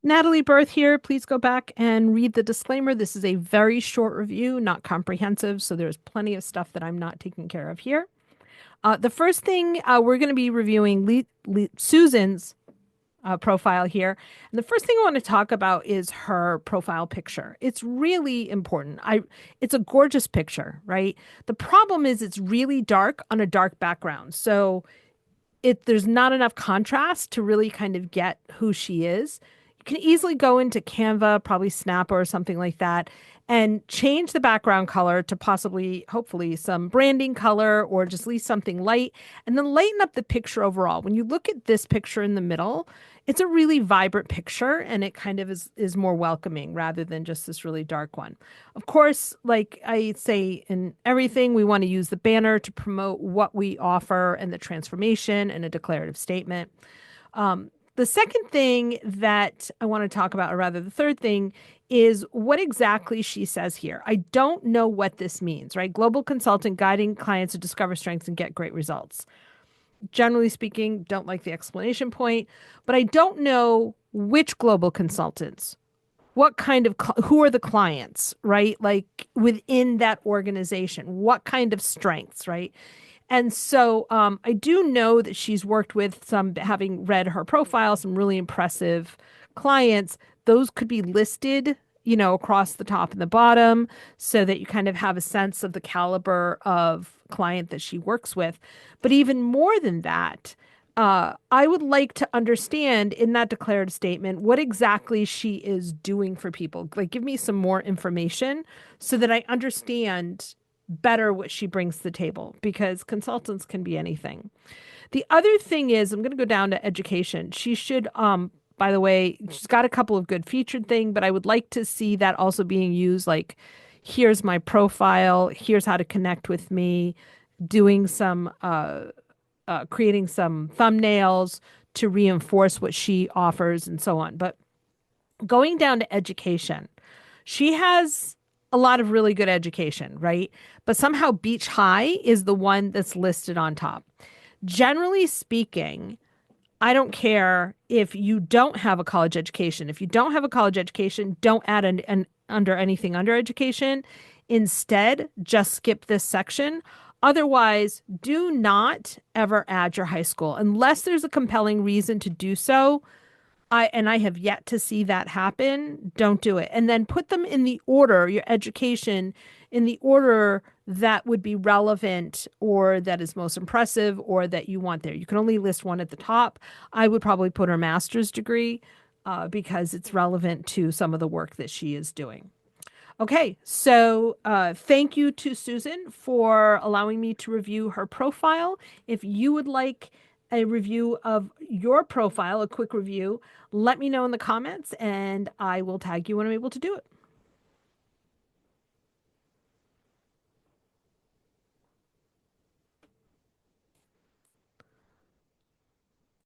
Natalie Berth here. Please go back and read the disclaimer. This is a very short review, not comprehensive, so there's plenty of stuff that I'm not taking care of here. The first thing we're going to be reviewing Susan's profile here. And the first thing I want to talk about is her profile picture. It's really important. It's a gorgeous picture, right? The problem is it's really dark on a dark background. So there's not enough contrast to really kind of get who she is. You can easily go into Canva, probably Snap or something like that, and change the background color to possibly, hopefully, some branding color or just leave something light, and then lighten up the picture overall. When you look at this picture in the middle, it's a really vibrant picture and it kind of is more welcoming rather than just this really dark one. Of course, like I say in everything, we want to use the banner to promote what we offer and the transformation and a declarative statement. The second thing that I want to talk about, or rather the third thing, is what exactly she says here. I don't know what this means, right? Global consultant guiding clients to discover strengths and get great results. Generally speaking, don't like the explanation point, but I don't know which global consultants, what kind of, who are the clients, right? Like within that organization, what kind of strengths, right? And so I do know that she's worked with some, having read her profile, some really impressive clients. Those could be listed, across the top and the bottom so that you kind of have a sense of the caliber of client that she works with. But even more than that, I would like to understand in that declarative statement what exactly she is doing for people. Like, give me some more information so that I understand better what she brings to the table because consultants can be anything. The other thing is, I'm going to go down to education. She should, by the way, she's got a couple of good featured thing, but I would like to see that also being used. Like, here's my profile, here's how to connect with me, doing some, creating some thumbnails to reinforce what she offers and so on. But going down to education, she has a lot of really good education, right? But somehow Beach High is the one that's listed on top. Generally speaking, I don't care if you don't have a college education. If you don't have a college education, don't add an under anything under education. Instead, just skip this section. Otherwise, do not ever add your high school unless there's a compelling reason to do so. I have yet to see that happen. Don't do it. And then put them in the order, your education in the order that would be relevant or that is most impressive or that you want there. You can only list one at the top. I would probably put her master's degree because it's relevant to some of the work that she is doing. Okay, so thank you to Susan for allowing me to review her profile. If you would like a review of your profile, a quick review, let me know in the comments and I will tag you when I'm able to do it.